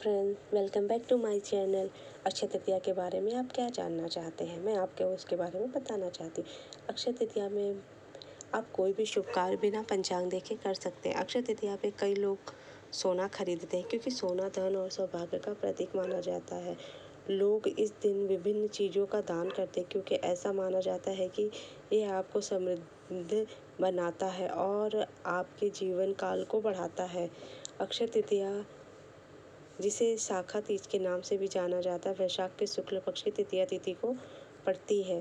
Friend, welcome back to my channel. Akshaya Tritiya के बारे में आप क्या जानना चाहते हैं, मैं आपको उसके बारे में बताना चाहती हूँ। अक्षय तृतीया में आप कोई भी शुभ कार्य बिना पंचांग देखे कर सकते हैं। अक्षय तृतीया पे कई लोग सोना खरीदते हैं क्योंकि सोना धन और सौभाग्य का प्रतीक माना जाता है। लोग इस दिन विभिन्न चीज़ों का दान करते हैं क्योंकि ऐसा माना जाता है कि ये आपको समृद्ध बनाता है और आपके जीवन काल को बढ़ाता है। अक्षय तृतीया, जिसे शाखा तीज के नाम से भी जाना जाता है, वैशाख के शुक्ल पक्ष की तृतीया तिथि को पड़ती है।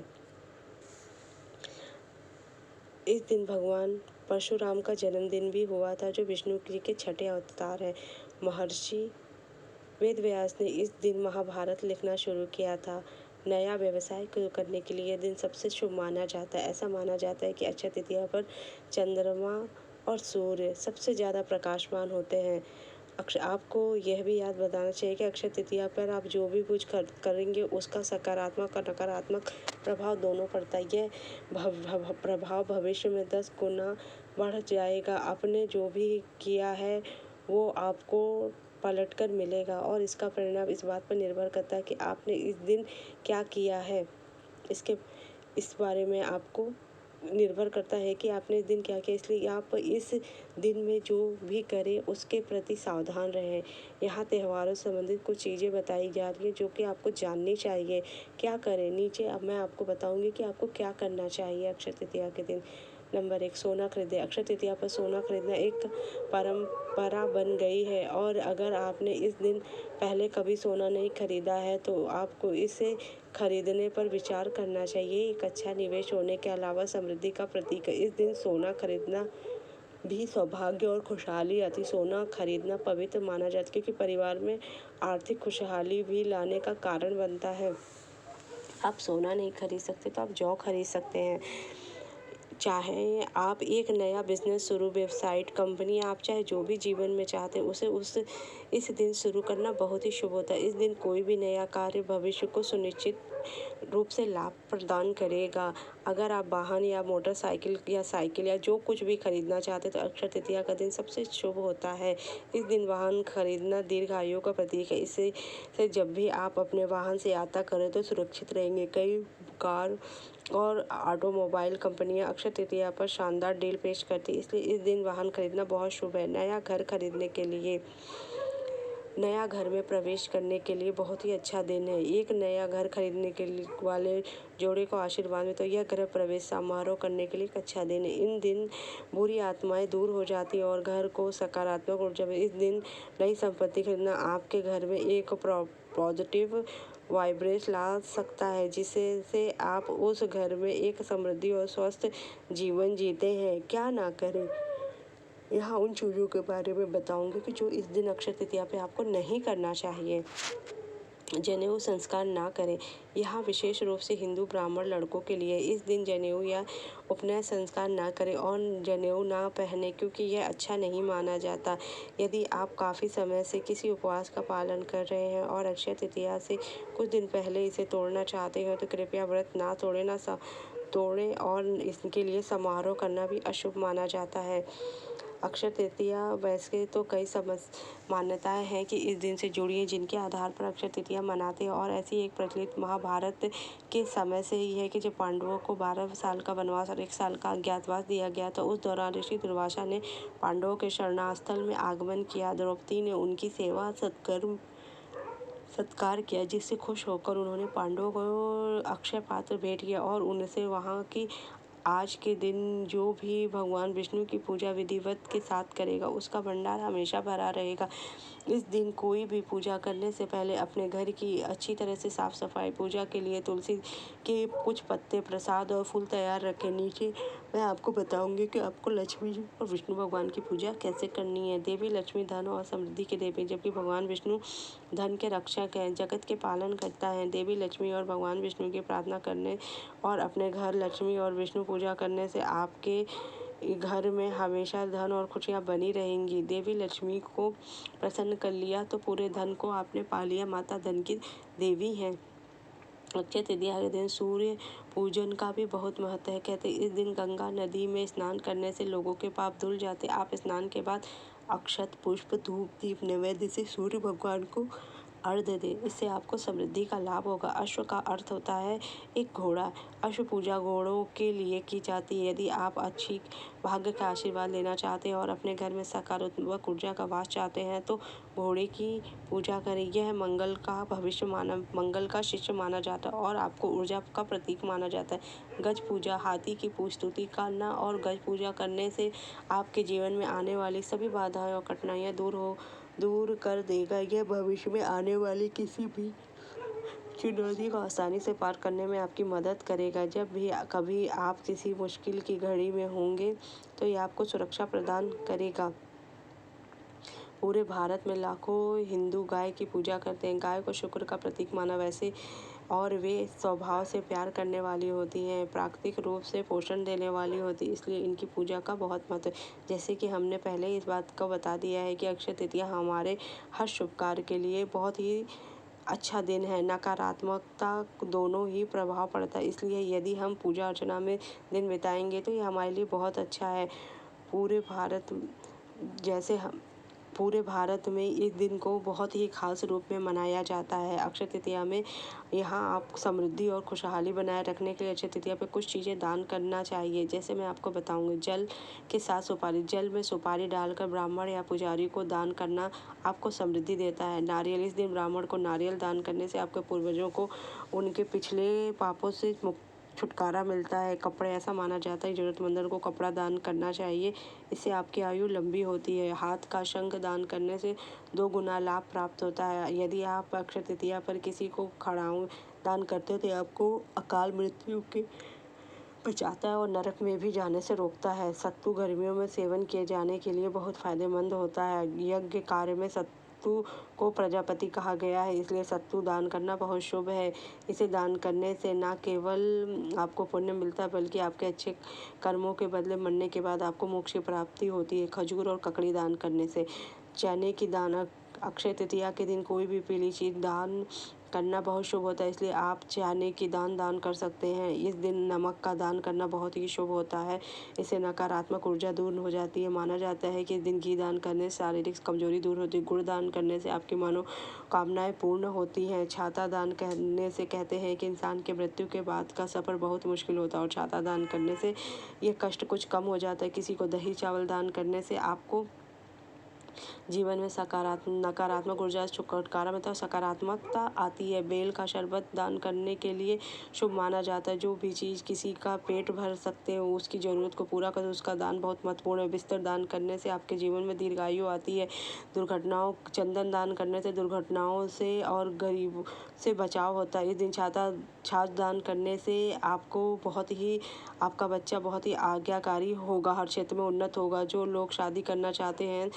इस दिन भगवान परशुराम का जन्मदिन भी हुआ था, जो विष्णु जी के छठे अवतार हैं। महर्षि वेद व्यास ने इस दिन महाभारत लिखना शुरू किया था। नया व्यवसाय करने के लिए यह दिन सबसे शुभ माना जाता है। ऐसा माना जाता है कि अक्षय तृतीया पर चंद्रमा और सूर्य सबसे ज़्यादा प्रकाशमान होते हैं। आपको यह भी याद बताना चाहिए कि अक्षय तृतीया पर आप जो भी कुछ करेंगे उसका सकारात्मक और नकारात्मक प्रभाव दोनों पड़ता है। यह प्रभाव भविष्य में 10 गुना बढ़ जाएगा। आपने जो भी किया है वो आपको पलटकर मिलेगा और इसका परिणाम इस बात पर निर्भर करता है कि आपने इस दिन क्या किया है। इस बारे में आपको निर्भर करता है कि आपने इस दिन क्या किया, इसलिए आप इस दिन में जो भी करें उसके प्रति सावधान रहें। यहाँ त्योहारों से संबंधित कुछ चीज़ें बताई जा रही हैं जो कि आपको जाननी चाहिए। क्या करें, नीचे अब मैं आपको बताऊंगी कि आपको क्या करना चाहिए अक्षय तृतीया के दिन। नंबर 1, सोना खरीदें। अक्षय तृतीया पर सोना खरीदना एक परंपरा बन गई है और अगर आपने इस दिन पहले कभी सोना नहीं खरीदा है तो आपको इसे खरीदने पर विचार करना चाहिए। एक अच्छा निवेश होने के अलावा समृद्धि का प्रतीक है। इस दिन सोना खरीदना भी सौभाग्य और खुशहाली आती। सोना खरीदना पवित्र माना जाता है क्योंकि परिवार में आर्थिक खुशहाली भी लाने का कारण बनता है। आप सोना नहीं खरीद सकते तो आप जौ खरीद सकते हैं। चाहे आप एक नया बिजनेस शुरू, वेबसाइट, कंपनी, आप चाहे जो भी जीवन में चाहते हैं उसे इस दिन शुरू करना बहुत ही शुभ होता है। इस दिन कोई भी नया कार्य भविष्य को सुनिश्चित रूप से लाभ प्रदान करेगा। अगर आप वाहन या मोटरसाइकिल या साइकिल या जो कुछ भी खरीदना चाहते हैं तो अक्षय तृतीया का दिन सबसे शुभ होता है। इस दिन वाहन खरीदना दीर्घायु का प्रतीक है। इससे जब भी आप अपने वाहन से यात्रा करें तो सुरक्षित रहेंगे। कई कार और ऑटोमोबाइल कंपनियां अक्षय तृतीया पर शानदार डील पेश करती है, इसलिए इस दिन वाहन खरीदना बहुत शुभ है। नया घर खरीदने के लिए, नया घर में प्रवेश करने के लिए बहुत ही अच्छा दिन है। एक नया घर खरीदने के लिए वाले जोड़े को आशीर्वाद में तो यह गृह प्रवेश समारोह करने के लिए एक अच्छा दिन है। इन दिन बुरी आत्माएं दूर हो जाती हैं और घर को सकारात्मक ऊर्जा में। इस दिन नई संपत्ति खरीदना आपके घर में एक पॉजिटिव वाइब्रेशन ला सकता है, जिससे आप उस घर में एक समृद्धि और स्वस्थ जीवन जीते हैं। क्या ना करें, यहाँ उन चीज़ों के बारे में बताऊंगी कि जो इस दिन अक्षय तृतीया पे आपको नहीं करना चाहिए। जनेऊ संस्कार ना करें। यहाँ विशेष रूप से हिंदू ब्राह्मण लड़कों के लिए इस दिन जनेऊ या उपनयन संस्कार ना करें और जनेऊ ना पहने क्योंकि यह अच्छा नहीं माना जाता। यदि आप काफ़ी समय से किसी उपवास का पालन कर रहे हैं और अक्षय तृतीया से कुछ दिन पहले इसे तोड़ना चाहते हैं तो कृपया व्रत ना तोड़ें और इसके लिए समारोह करना भी अशुभ माना जाता है। अक्षय तृतीया वैसे तो कई मान्यताएं हैं कि इस दिन से जुड़ी है जिनके आधार पर अक्षय तृतीया मनाते हैं और ऐसी एक प्रचलित महाभारत के समय से ही है कि जब पांडवों को 12 साल का वनवास और 1 साल का अज्ञातवास दिया गया तो उस दौरान ऋषि दुर्वासा ने पांडवों के शरणास्थल में आगमन किया। द्रौपदी ने उनकी सेवा सत्कार किया, जिससे खुश होकर उन्होंने पांडवों को अक्षय पात्र भेंट किया और उनसे वहाँ की आज के दिन जो भी भगवान विष्णु की पूजा विधिवत के साथ करेगा उसका भंडार हमेशा भरा रहेगा। इस दिन कोई भी पूजा करने से पहले अपने घर की अच्छी तरह से साफ सफाई, पूजा के लिए तुलसी के कुछ पत्ते, प्रसाद और फूल तैयार रखें। नीचे मैं आपको बताऊंगी कि आपको लक्ष्मी जी और विष्णु भगवान की पूजा कैसे करनी है। देवी लक्ष्मी धन और समृद्धि के देवी, जबकि भगवान विष्णु धन के रक्षक हैं, जगत के पालन करता है। देवी लक्ष्मी और भगवान विष्णु की प्रार्थना करने और अपने घर लक्ष्मी और विष्णु पूजा करने से आपके घर में हमेशा धन और खुशियाँ बनी रहेंगी। देवी लक्ष्मी को प्रसन्न कर लिया तो पूरे धन को आपने पा लिया। माता धन की देवी हैं। अक्षय तृतीया के दिन सूर्य पूजन का भी बहुत महत्व है। कहते हैं इस दिन गंगा नदी में स्नान करने से लोगों के पाप धुल जाते। आप स्नान के बाद अक्षत, पुष्प, धूप, दीप नैवेद्य से सूर्य भगवान को अर्घ्य दें। इससे आपको समृद्धि का लाभ होगा। अश्व का अर्थ होता है एक घोड़ा। अश्व पूजा घोड़ों के लिए की जाती है। यदि आप अच्छी भाग्य का आशीर्वाद लेना चाहते हैं और अपने घर में सकारात्मक ऊर्जा का वास चाहते हैं तो घोड़े की पूजा करें। यह मंगल का शिष्य माना जाता है और आपको ऊर्जा का प्रतीक माना जाता है। गज पूजा, हाथी की स्तुति करना और गज पूजा करने से आपके जीवन में आने वाली सभी बाधाएं और कठिनाइयां दूर कर देगा। यह भविष्य में आने वाली किसी भी चुनौती को आसानी से पार करने में आपकी मदद करेगा। जब भी कभी आप किसी मुश्किल की घड़ी में होंगे तो ये आपको सुरक्षा प्रदान करेगा। पूरे भारत में लाखों हिंदू गाय की पूजा करते हैं। गाय को शुक्र का प्रतीक माना वैसे और वे स्वभाव से प्यार करने वाली होती हैं, प्राकृतिक रूप से पोषण देने वाली होती है, इसलिए इनकी पूजा का बहुत महत्व है। जैसे कि हमने पहले इस बात को बता दिया है कि अक्षय तृतीया हमारे हर शुभ कार्य के लिए बहुत ही अच्छा दिन है। नकारात्मकता दोनों ही प्रभाव पड़ता है, इसलिए यदि हम पूजा अर्चना में दिन बिताएंगे तो ये हमारे लिए बहुत अच्छा है। पूरे भारत में इस दिन को बहुत ही खास रूप में मनाया जाता है। अक्षय तृतीया में यहाँ आप समृद्धि और खुशहाली बनाए रखने के लिए अक्षय तृतीया पे कुछ चीज़ें दान करना चाहिए। जैसे मैं आपको बताऊंगी, जल के साथ सुपारी, जल में सुपारी डालकर ब्राह्मण या पुजारी को दान करना आपको समृद्धि देता है। नारियल, इस दिन ब्राह्मण को नारियल दान करने से आपके पूर्वजों को उनके पिछले पापों से छुटकारा मिलता है। कपड़े, ऐसा माना जाता है जरूरतमंदों को कपड़ा दान करना चाहिए, इससे आपकी आयु लंबी होती है। हाथ का शंख दान करने से 2 गुना लाभ प्राप्त होता है। यदि आप अक्षय तृतीया पर किसी को खड़ाऊं दान करते हो तो आपको अकाल मृत्यु के बचाता है और नरक में भी जाने से रोकता है। सत्तू गर्मियों में सेवन किए जाने के लिए बहुत फायदेमंद होता है। यज्ञ कार्य में सत्तू को प्रजापति कहा गया है, इसलिए सत्तू दान करना बहुत शुभ है। इसे दान करने से न केवल आपको पुण्य मिलता है बल्कि आपके अच्छे कर्मों के बदले मरने के बाद आपको मोक्ष की प्राप्ति होती है। खजूर और ककड़ी दान करने से, चने की दान, अक्षय तृतीया के दिन कोई भी पीली चीज दान करना बहुत शुभ होता है, इसलिए आप चने की दान कर सकते हैं। इस दिन नमक का दान करना बहुत ही शुभ होता है, इससे नकारात्मक ऊर्जा दूर हो जाती है। माना जाता है कि इस दिन घी दान करने से शारीरिक कमजोरी दूर होती है। गुड़ दान करने से आपकी मनोकामनाएं पूर्ण होती हैं। छाता दान करने से कहते हैं कि इंसान के मृत्यु के बाद का सफ़र बहुत मुश्किल होता है और छाता दान करने से ये कष्ट कुछ कम हो जाता है। किसी को दही चावल दान करने से आपको जीवन में नकारात्मक ऊर्जा से छुटकारा मिलता है, सकारात्मकता आती है। बेल का शरबत दान करने के लिए शुभ माना जाता है। जो भी चीज़ किसी का पेट भर सकते हो, उसकी ज़रूरत को पूरा कर, उसका दान बहुत महत्वपूर्ण है। बिस्तर दान करने से आपके जीवन में दीर्घायु आती है। चंदन दान करने से दुर्घटनाओं से और गरीबों से बचाव होता है। इस दिन छाछ दान करने से आपका बच्चा बहुत ही आज्ञाकारी होगा, हर क्षेत्र में उन्नत होगा। जो लोग शादी करना चाहते हैं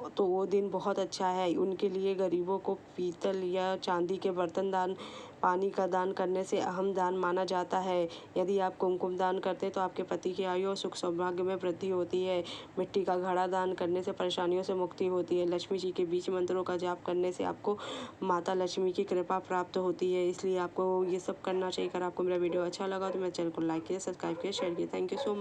तो वो दिन बहुत अच्छा है उनके लिए। गरीबों को पीतल या चांदी के बर्तन पानी का दान करने से अहम दान माना जाता है। यदि आप कुमकुम दान करते हैं तो आपके पति की आयु और सुख सौभाग्य में वृद्धि होती है। मिट्टी का घड़ा दान करने से परेशानियों से मुक्ति होती है। लक्ष्मी जी के बीज मंत्रों का जाप करने से आपको माता लक्ष्मी की कृपा प्राप्त होती है, इसलिए आपको ये सब करना चाहिए। अगर आपको मेरा वीडियो अच्छा लगा तो मेरे चैनल को लाइक कीजिए, सब्सक्राइब कीजिए, शेयर कीजिए। Thank you so much.